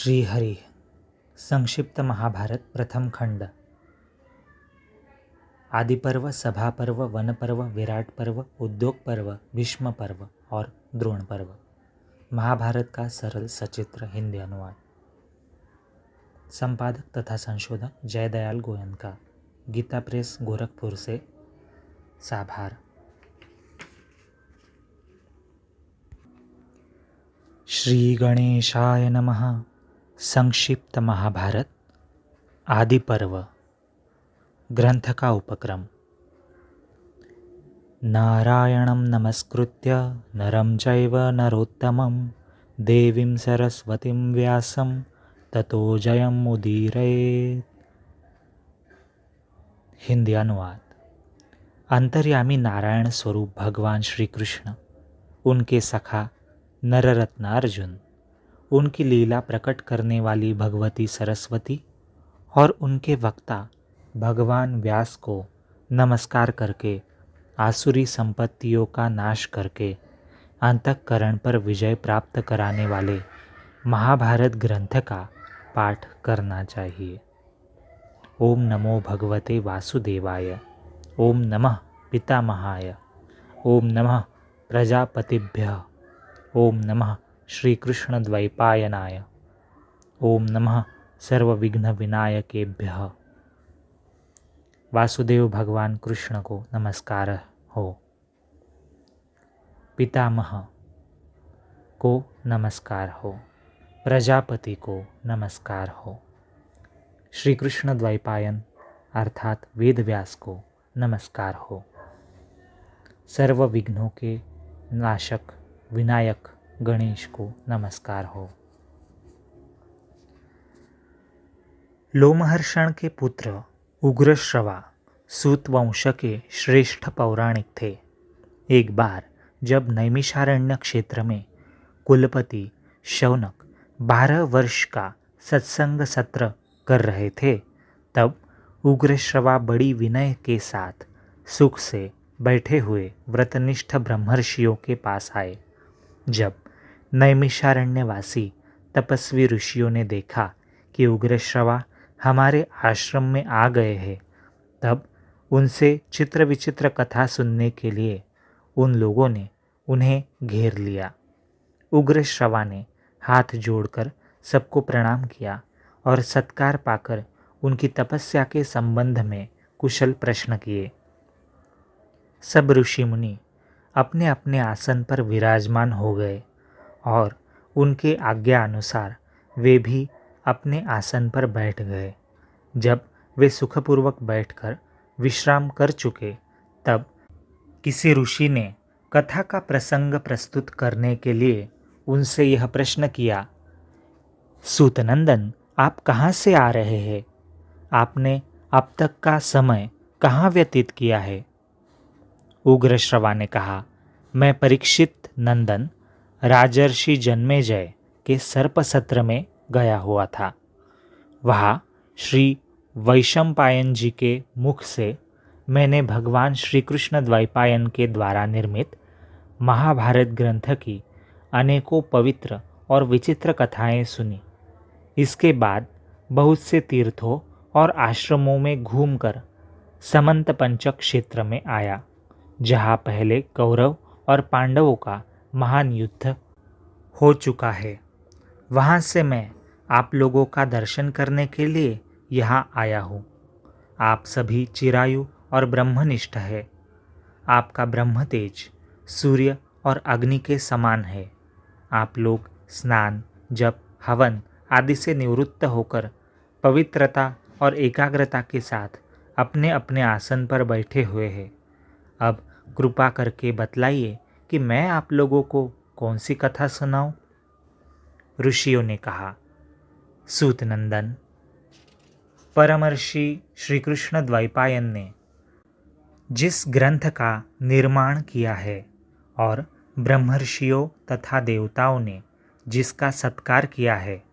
श्रीहरि संक्षिप्त महाभारत प्रथम खंड। आदि पर्व, सभा पर्व, वन पर्व, विराट पर्व, उद्योग पर्व, भीष्म पर्व और द्रोण पर्व। महाभारत का सरल सचित्र हिंदी अनुवाद। संपादक तथा संशोधक जयदयाल गोयनका, गीता प्रेस, गोरखपुर से साभार। श्री गणेशाय नमः। संक्षिप्त महाभारत आदि पर्व। ग्रंथ का उपक्रम। नारायणं नमस्कृत्य नरं चैव नरोत्तमं देवीं सरस्वतीं व्यासं ततो जयमुदीरयेत्। हिंदी अनुवाद। अंतर्यामी नारायण स्वरूप भगवान श्री कृष्ण, उनके सखा नररत्न अर्जुन, उनकी लीला प्रकट करने वाली भगवती सरस्वती और उनके वक्ता भगवान व्यास को नमस्कार करके आसुरी संपत्तियों का नाश करके अंतःकरण पर विजय प्राप्त कराने वाले महाभारत ग्रंथ का पाठ करना चाहिए। ओम नमो भगवते वासुदेवाय। ओम नमः पितामहाय। ओम नमः प्रजापतिभ्यः। ओम नमः श्री कृष्ण द्वैपायनाय। ओम नमः सर्वविघ्न विनायकेभ्यः। वासुदेव भगवान कृष्ण को नमस्कार हो। पितामह को नमस्कार हो। प्रजापति को नमस्कार हो। श्री कृष्ण द्वैपायन अर्थात वेदव्यास को नमस्कार हो। सर्व विघ्नों के नाशक विनायक गणेश को नमस्कार हो। लोमहर्षण के पुत्र उग्रश्रवा सूत वंश के श्रेष्ठ पौराणिक थे। एक बार जब नैमिषारण्य क्षेत्र में कुलपति शौनक 12 वर्ष का सत्संग सत्र कर रहे थे, तब उग्रश्रवा बड़ी विनय के साथ सुख से बैठे हुए व्रतनिष्ठ ब्रह्मर्षियों के पास आए। जब नैमिषारण्यवासी तपस्वी ऋषियों ने देखा कि उग्रश्रवा हमारे आश्रम में आ गए हैं, तब उनसे चित्र विचित्र कथा सुनने के लिए उन लोगों ने उन्हें घेर लिया। उग्रश्रवा ने हाथ जोड़कर सबको प्रणाम किया और सत्कार पाकर उनकी तपस्या के संबंध में कुशल प्रश्न किए। सब ऋषि मुनि अपने अपने आसन पर विराजमान हो गए और उनके आज्ञा अनुसार वे भी अपने आसन पर बैठ गए। जब वे सुखपूर्वक बैठकर विश्राम कर चुके, तब किसी ऋषि ने कथा का प्रसंग प्रस्तुत करने के लिए उनसे यह प्रश्न किया, सूतनंदन, आप कहाँ से आ रहे हैं? आपने अब तक का समय कहाँ व्यतीत किया है? उग्रश्रवा ने कहा, मैं परीक्षित नंदन राजर्षि जन्मेजय के सर्प सत्र में गया हुआ था। वहाँ श्री वैशंपायन जी के मुख से मैंने भगवान श्री कृष्ण द्वैपायन के द्वारा निर्मित महाभारत ग्रंथ की अनेकों पवित्र और विचित्र कथाएं सुनी। इसके बाद बहुत से तीर्थों और आश्रमों में घूमकर समंत पंचक क्षेत्र में आया, जहाँ पहले कौरव और पांडवों का महान युद्ध हो चुका है। वहाँ से मैं आप लोगों का दर्शन करने के लिए यहाँ आया हूँ। आप सभी चिरायु और ब्रह्मनिष्ठ है। आपका ब्रह्म तेज सूर्य और अग्नि के समान है। आप लोग स्नान, जप, हवन आदि से निवृत्त होकर पवित्रता और एकाग्रता के साथ अपने अपने आसन पर बैठे हुए हैं। अब कृपा करके बतलाइए कि मैं आप लोगों को कौन सी कथा सुनाऊं? ऋषियों ने कहा, सूतनंदन, परमर्षि श्री कृष्ण द्वैपायन ने जिस ग्रंथ का निर्माण किया है और ब्रह्मर्षियों तथा देवताओं ने जिसका सत्कार किया है,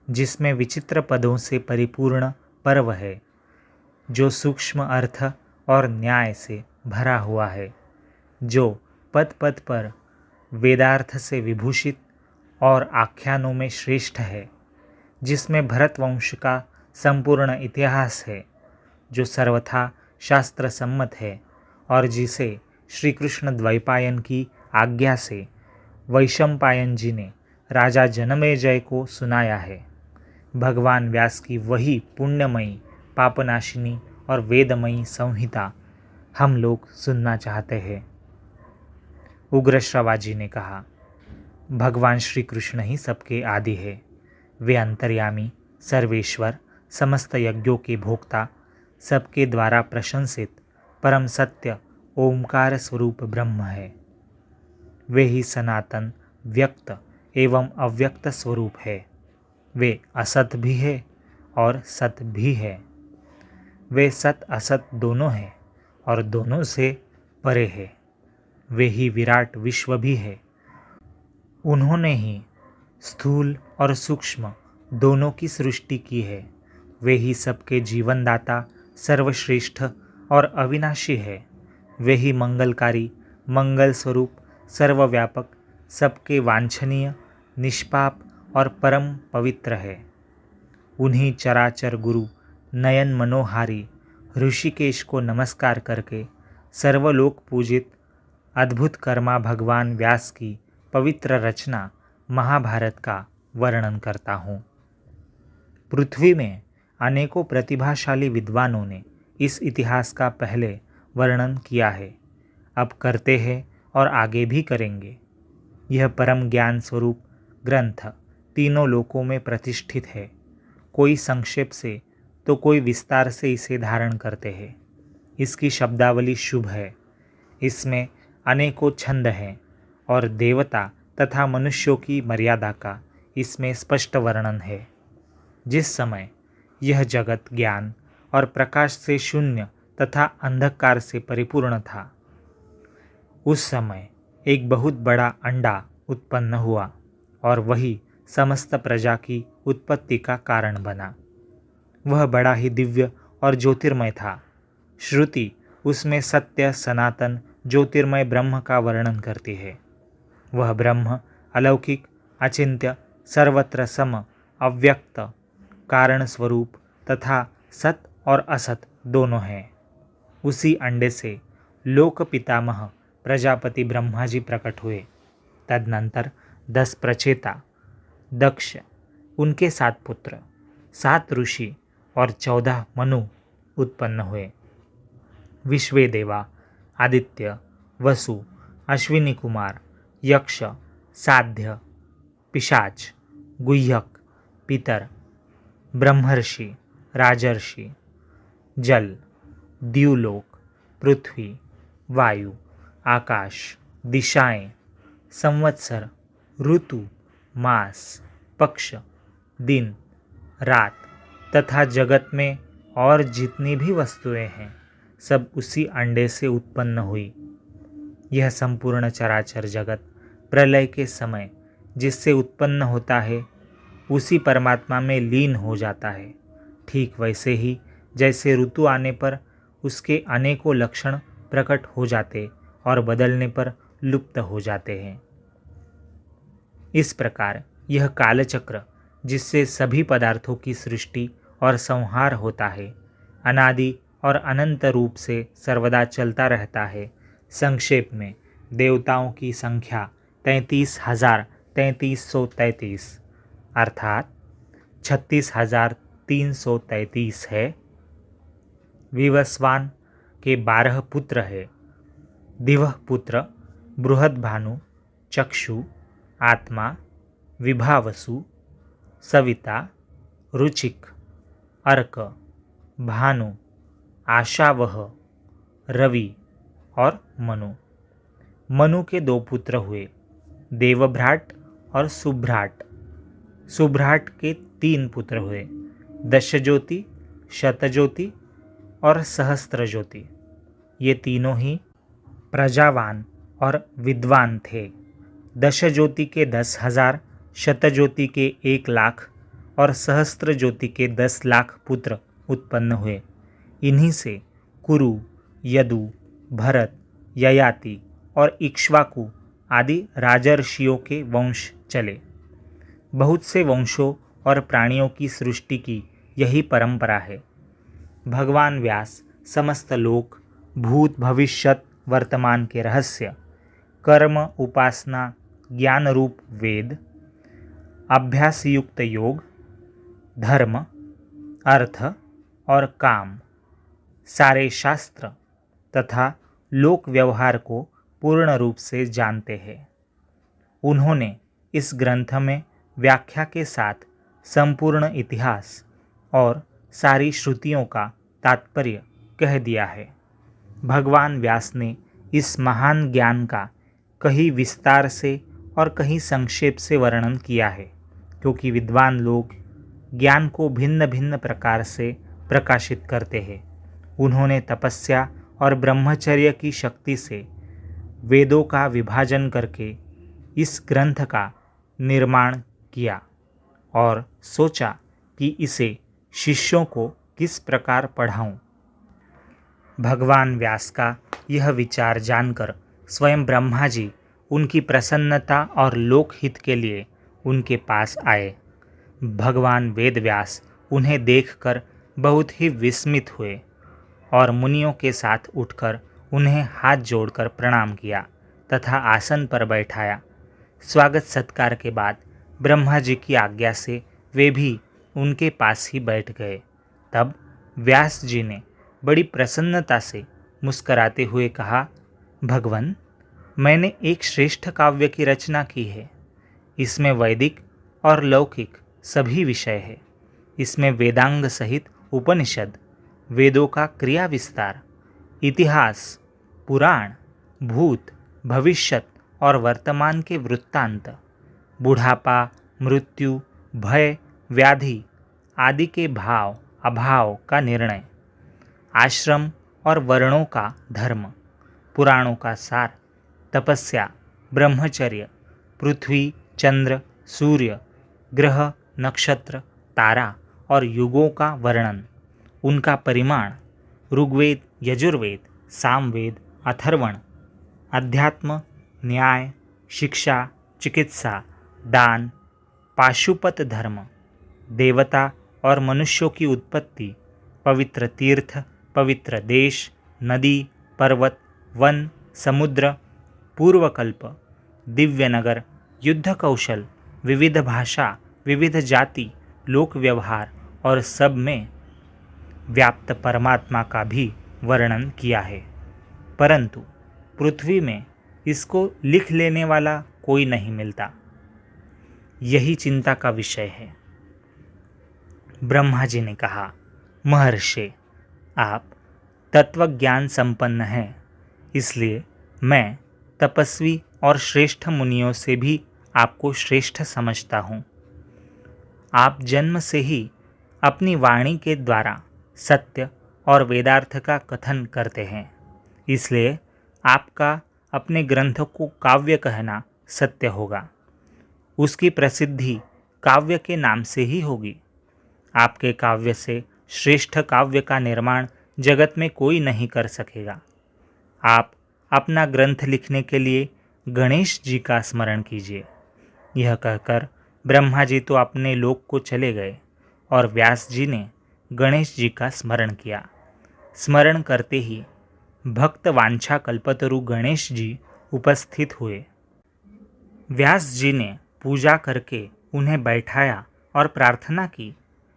जिसमें विचित्र पदों से परिपूर्ण पर्व है, जो सूक्ष्म अर्थ और न्याय से भरा हुआ है, जो पद पद पर वेदार्थ से विभूषित और आख्यानों में श्रेष्ठ है, जिसमें भरत वंश का संपूर्ण इतिहास है, जो सर्वथा शास्त्र सम्मत है और जिसे श्री कृष्ण द्वैपायन की आज्ञा से वैशंपायन जी ने राजा जनमेजय को सुनाया है। भगवान व्यास की वही पुण्यमयी, पापनाशिनी और वेदमयी संहिता हम लोग सुनना चाहते हैं। उग्रश्रवा जी ने कहा, भगवान श्री कृष्ण ही सबके आदि है। वे अंतर्यामी, सर्वेश्वर, समस्त यज्ञों के भोक्ता, सबके द्वारा प्रशंसित परम सत्य ओमकार स्वरूप ब्रह्म है। वे ही सनातन, व्यक्त एवं अव्यक्त स्वरूप है। वे असत भी है और सत भी है। वे सत असत दोनों हैं और दोनों से परे है। वे ही विराट विश्व भी है। उन्होंने ही स्थूल और सूक्ष्म दोनों की सृष्टि की है। वे ही सबके जीवनदाता, सर्वश्रेष्ठ और अविनाशी है। वे ही मंगलकारी, मंगल स्वरूप, सर्वव्यापक, सबके वांछनीय, निष्पाप और परम पवित्र है। उन्हीं चराचर गुरु नयन मनोहारी ऋषिकेश को नमस्कार करके सर्वलोक पूजित अद्भुत कर्मा भगवान व्यास की पवित्र रचना महाभारत का वर्णन करता हूँ। पृथ्वी में अनेकों प्रतिभाशाली विद्वानों ने इस इतिहास का पहले वर्णन किया है, अब करते हैं और आगे भी करेंगे। यह परम ज्ञान स्वरूप ग्रंथ तीनों लोकों में प्रतिष्ठित है। कोई संक्षेप से तो कोई विस्तार से इसे धारण करते हैं। इसकी शब्दावली शुभ है। इसमें अनेकों छंद हैं और देवता तथा मनुष्यों की मर्यादा का इसमें स्पष्ट वर्णन है। जिस समय यह जगत ज्ञान और प्रकाश से शून्य तथा अंधकार से परिपूर्ण था, उस समय एक बहुत बड़ा अंडा उत्पन्न हुआ और वही समस्त प्रजा की उत्पत्ति का कारण बना। वह बड़ा ही दिव्य और ज्योतिर्मय था। श्रुति उसमें सत्य, सनातन, ज्योतिर्मय ब्रह्म का वर्णन करती है। वह ब्रह्म अलौकिक, अचिंत्य, सर्वत्र सम, अव्यक्त, कारण स्वरूप तथा सत और असत दोनों हैं। उसी अंडे से लोक पितामह प्रजापति ब्रह्मा जी प्रकट हुए। तदनंतर 10 प्रचेता, दक्ष, उनके 7 पुत्र, 7 ऋषि और 14 मनु उत्पन्न हुए। विश्वे देवा, आदित्य, वसु, अश्विनी कुमार, यक्ष, साध्य, पिशाच, गुह्यक, पितर, ब्रह्मर्षि, राजर्षि, जल, द्युलोक, पृथ्वी, वायु, आकाश, दिशाएं, संवत्सर, ऋतु, मास, पक्ष, दिन, रात तथा जगत में और जितनी भी वस्तुएं हैं, सब उसी अंडे से उत्पन्न हुई। यह संपूर्ण चराचर जगत प्रलय के समय जिससे उत्पन्न होता है, उसी परमात्मा में लीन हो जाता है। ठीक वैसे ही जैसे ऋतु आने पर उसके अनेकों लक्षण प्रकट हो जाते और बदलने पर लुप्त हो जाते हैं, इस प्रकार यह कालचक्र जिससे सभी पदार्थों की सृष्टि और संहार होता है, अनादि और अनंत रूप से सर्वदा चलता रहता है। संक्षेप में देवताओं की संख्या 33,3333 अर्थात 36,333 है। विवस्वान के 12 पुत्र है। दिवह पुत्र बृहद्भानु, चक्षु, आत्मा, विभावसु, सविता, रुचिक, अर्क, भानु, आशावह, रवि और मनु। मनु के 2 पुत्र हुए, देवभ्राट और सुभ्राट। सुभ्राट के 3 पुत्र हुए, दशज्योति, शतज्योति और सहस्त्रज्योति। ये तीनों ही प्रजावान और विद्वान थे। दशज्योति के 10,000, शतज्योति के 1,00,000 और सहस्त्र ज्योति के 10,00,000 पुत्र उत्पन्न हुए। इन्हीं से कुरु, यदु, भरत, ययाति और इक्ष्वाकु आदि राजर्षियों के वंश चले। बहुत से वंशों और प्राणियों की सृष्टि की यही परंपरा है। भगवान व्यास समस्त लोक, भूत भविष्यत वर्तमान के रहस्य, कर्म, उपासना, ज्ञान रूप वेद, अभ्यास युक्त योग, धर्म, अर्थ और काम, सारे शास्त्र तथा लोक व्यवहार को पूर्ण रूप से जानते हैं। उन्होंने इस ग्रंथ में व्याख्या के साथ संपूर्ण इतिहास और सारी श्रुतियों का तात्पर्य कह दिया है। भगवान व्यास ने इस महान ज्ञान का कहीं विस्तार से और कहीं संक्षेप से वर्णन किया है, क्योंकि विद्वान लोग ज्ञान को भिन्न भिन्न प्रकार से प्रकाशित करते हैं। उन्होंने तपस्या और ब्रह्मचर्य की शक्ति से वेदों का विभाजन करके इस ग्रंथ का निर्माण किया और सोचा कि इसे शिष्यों को किस प्रकार पढ़ाऊं। भगवान व्यास का यह विचार जानकर स्वयं ब्रह्मा जी उनकी प्रसन्नता और लोकहित के लिए उनके पास आए। भगवान वेद व्यास उन्हें देखकर बहुत ही विस्मित हुए और मुनियों के साथ उठकर उन्हें हाथ जोड़कर प्रणाम किया तथा आसन पर बैठाया। स्वागत सत्कार के बाद ब्रह्मा जी की आज्ञा से वे भी उनके पास ही बैठ गए। तब व्यास जी ने बड़ी प्रसन्नता से मुस्कराते हुए कहा, भगवन, मैंने एक श्रेष्ठ काव्य की रचना की है। इसमें वैदिक और लौकिक सभी विषय है। इसमें वेदांग सहित उपनिषद, वेदों का क्रिया विस्तार, इतिहास, पुराण, भूत, भविष्यत और वर्तमान के वृत्तांत, बुढ़ापा, मृत्यु, भय, व्याधि आदि के भाव अभाव का निर्णय, आश्रम और वर्णों का धर्म, पुराणों का सार, तपस्या, ब्रह्मचर्य, पृथ्वी, चंद्र, सूर्य, ग्रह, नक्षत्र, तारा और युगों का वर्णन, उनका परिमाण, ऋग्वेद, यजुर्वेद, सामवेद, अथर्वण, अध्यात्म, न्याय, शिक्षा, चिकित्सा, दान, पाशुपत धर्म, देवता और मनुष्यों की उत्पत्ति, पवित्र तीर्थ, पवित्र देश, नदी, पर्वत, वन, समुद्र, पूर्वकल्प, दिव्य नगर, युद्ध कौशल, विविध भाषा, विविध जाति, लोक व्यवहार और सब में व्याप्त परमात्मा का भी वर्णन किया है। परंतु पृथ्वी में इसको लिख लेने वाला कोई नहीं मिलता। यही चिंता का विषय है। ब्रह्मा जी ने कहा, महर्षि, आप तत्वज्ञान संपन्न हैं, इसलिए मैं तपस्वी और श्रेष्ठ मुनियों से भी आपको श्रेष्ठ समझता हूँ। आप जन्म से ही अपनी वाणी के द्वारा सत्य और वेदार्थ का कथन करते हैं, इसलिए आपका अपने ग्रंथ को काव्य कहना सत्य होगा। उसकी प्रसिद्धि काव्य के नाम से ही होगी। आपके काव्य से श्रेष्ठ काव्य का निर्माण जगत में कोई नहीं कर सकेगा। आप अपना ग्रंथ लिखने के लिए गणेश जी का स्मरण कीजिए। यह कहकर ब्रह्मा जी तो अपने लोक को चले गए और व्यास जी ने गणेश जी का स्मरण किया। स्मरण करते ही भक्त वांछा कल्पतरु गणेश जी उपस्थित हुए। व्यास जी ने पूजा करके उन्हें बैठाया और प्रार्थना की,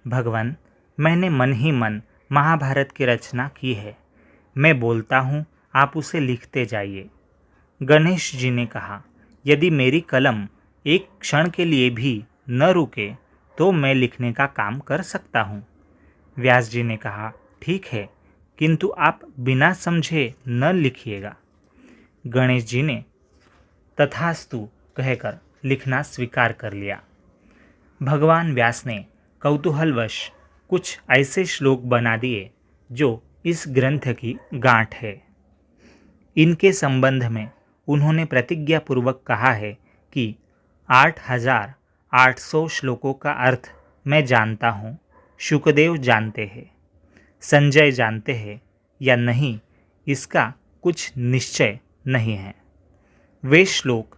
भगवान, मैंने मन ही मन महाभारत की रचना की है। मैं बोलता हूँ, आप उसे लिखते जाइए। गणेश जी ने कहा, यदि मेरी कलम एक क्षण के लिए भी न रुके तो मैं लिखने का काम कर सकता हूँ। व्यास जी ने कहा, ठीक है, किंतु आप बिना समझे न लिखिएगा। गणेश जी ने तथास्तु कहकर लिखना स्वीकार कर लिया। भगवान व्यास ने कौतूहलवश कुछ ऐसे श्लोक बना दिए जो इस ग्रंथ की गांठ है। इनके संबंध में उन्होंने प्रतिज्ञापूर्वक कहा है कि 8800 श्लोकों का अर्थ मैं जानता हूँ, शुकदेव जानते हैं, संजय जानते हैं या नहीं, इसका कुछ निश्चय नहीं है। वे श्लोक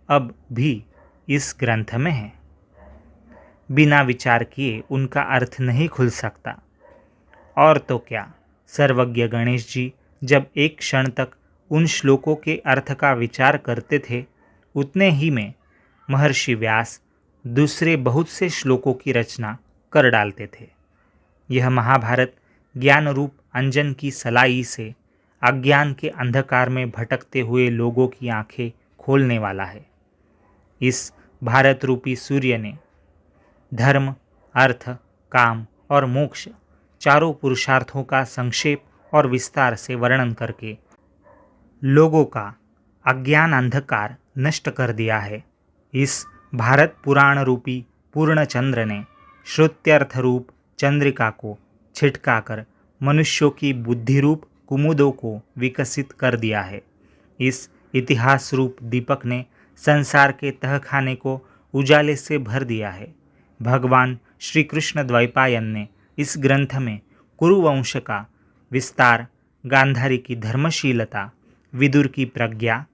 अब भी इस ग्रंथ में हैं। बिना विचार किए उनका अर्थ नहीं खुल सकता। और तो क्या, सर्वज्ञ गणेश जी जब एक क्षण तक उन श्लोकों के अर्थ का विचार करते थे, उतने ही में महर्षि व्यास दूसरे बहुत से श्लोकों की रचना कर डालते थे। यह महाभारत ज्ञान रूप अंजन की सलाई से अज्ञान के अंधकार में भटकते हुए लोगों की आंखें खोलने वाला है। इस भारत रूपी सूर्य ने धर्म, अर्थ, काम और मोक्ष चारों पुरुषार्थों का संक्षेप और विस्तार से वर्णन करके लोगों का अज्ञान अंधकार नष्ट कर दिया है। इस भारत पुराण रूपी पूर्ण चंद्र ने श्रुत्यर्थ रूप चंद्रिका को छिटकाकर मनुष्यों की बुद्धि रूप कुमुदों को विकसित कर दिया है। इस इतिहास रूप दीपक ने संसार के तहखाने को उजाले से भर दिया है। भगवान श्री कृष्ण द्वैपायन ने इस ग्रंथ में कुरुवंश का विस्तार, गांधारी की धर्मशीलता, विदुर की प्रज्ञा,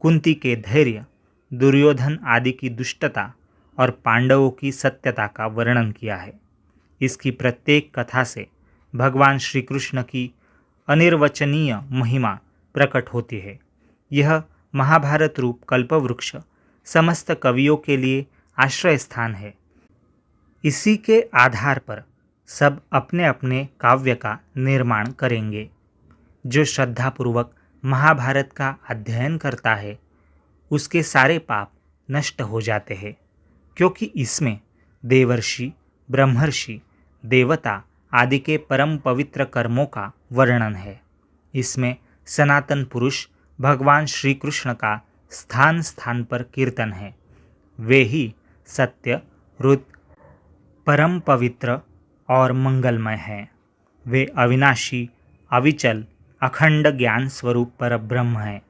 कुंती के धैर्य, दुर्योधन आदि की दुष्टता और पांडवों की सत्यता का वर्णन किया है। इसकी प्रत्येक कथा से भगवान श्री कृष्ण की अनिर्वचनीय महिमा प्रकट होती है। यह महाभारत रूप कल्पवृक्ष समस्त कवियों के लिए आश्रय स्थान है। इसी के आधार पर सब अपने अपने काव्य का निर्माण करेंगे। जो श्रद्धापूर्वक महाभारत का अध्ययन करता है, उसके सारे पाप नष्ट हो जाते हैं, क्योंकि इसमें देवर्षि, ब्रह्मर्षि, देवता आदि के परम पवित्र कर्मों का वर्णन है। इसमें सनातन पुरुष भगवान श्री कृष्ण का स्थान स्थान पर कीर्तन है। वे ही सत्य, रुद्र, परम पवित्र और मंगलमय हैं। वे अविनाशी, अविचल, अखंड ज्ञान स्वरूप पर ब्रह्म हैं।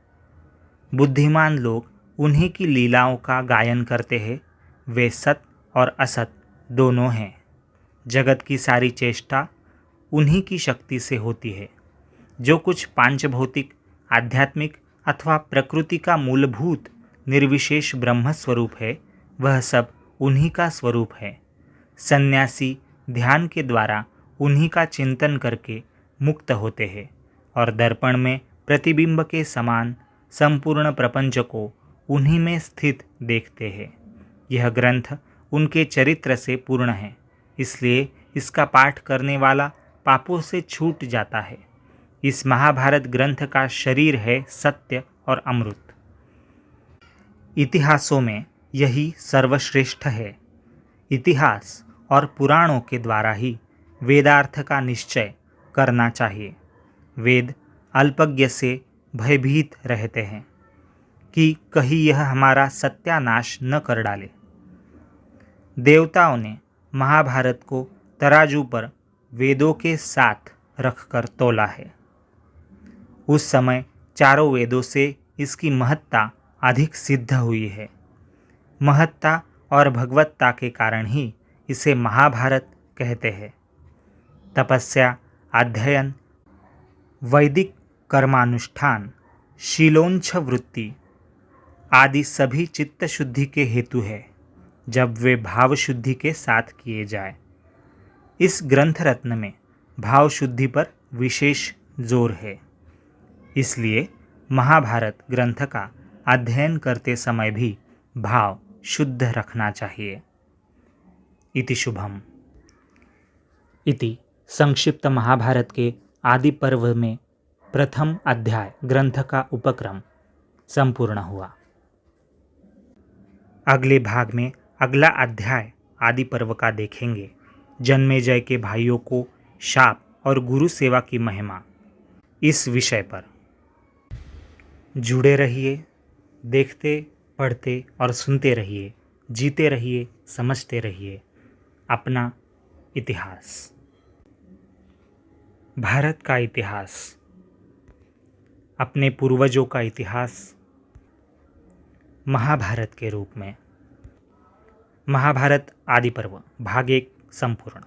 बुद्धिमान लोग उन्हीं की लीलाओं का गायन करते हैं। वे सत और असत दोनों हैं। जगत की सारी चेष्टा उन्हीं की शक्ति से होती है। जो कुछ पांचभौतिक, आध्यात्मिक अथवा प्रकृति का मूलभूत निर्विशेष ब्रह्म स्वरूप है, वह सब उन्हीं का स्वरूप है। सन्यासी ध्यान के द्वारा उन्हीं का चिंतन करके मुक्त होते हैं और दर्पण में प्रतिबिंब के समान संपूर्ण प्रपंच को उन्हीं में स्थित देखते हैं। यह ग्रंथ उनके चरित्र से पूर्ण है, इसलिए इसका पाठ करने वाला पापों से छूट जाता है। इस महाभारत ग्रंथ का शरीर है सत्य और अमृत। इतिहासों में यही सर्वश्रेष्ठ है। इतिहास और पुराणों के द्वारा ही वेदार्थ का निश्चय करना चाहिए। वेद अल्पज्ञ से भयभीत रहते हैं कि कहीं यह हमारा सत्यानाश न कर डाले। देवताओं ने महाभारत को तराजू पर वेदों के साथ रखकर तोला है। उस समय चारों वेदों से इसकी महत्ता अधिक सिद्ध हुई है। महत्ता और भगवत्ता के कारण ही इसे महाभारत कहते हैं। तपस्या, अध्ययन, वैदिक कर्मानुष्ठान, शीलोंच्छ वृत्ति आदि सभी चित्त शुद्धि के हेतु है, जब वे भाव शुद्धि के साथ किए जाए। इस ग्रंथ रत्न में भाव शुद्धि पर विशेष जोर है। इसलिए महाभारत ग्रंथ का अध्ययन करते समय भी भाव शुद्ध रखना चाहिए। इति शुभम। इति संक्षिप्त महाभारत के आदि पर्व में प्रथम अध्याय ग्रंथ का उपक्रम संपूर्ण हुआ। अगले भाग में अगला अध्याय आदि पर्व का देखेंगे। जन्मेजय के भाइयों को शाप और गुरु सेवा की महिमा, इस विषय पर। जुड़े रहिए, देखते, पढ़ते और सुनते रहिए, जीते रहिए, समझते रहिए अपना इतिहास। भारत का इतिहास, अपने पूर्वजों का इतिहास महाभारत के रूप में। महाभारत आदि पर्व भाग 1 संपूर्ण।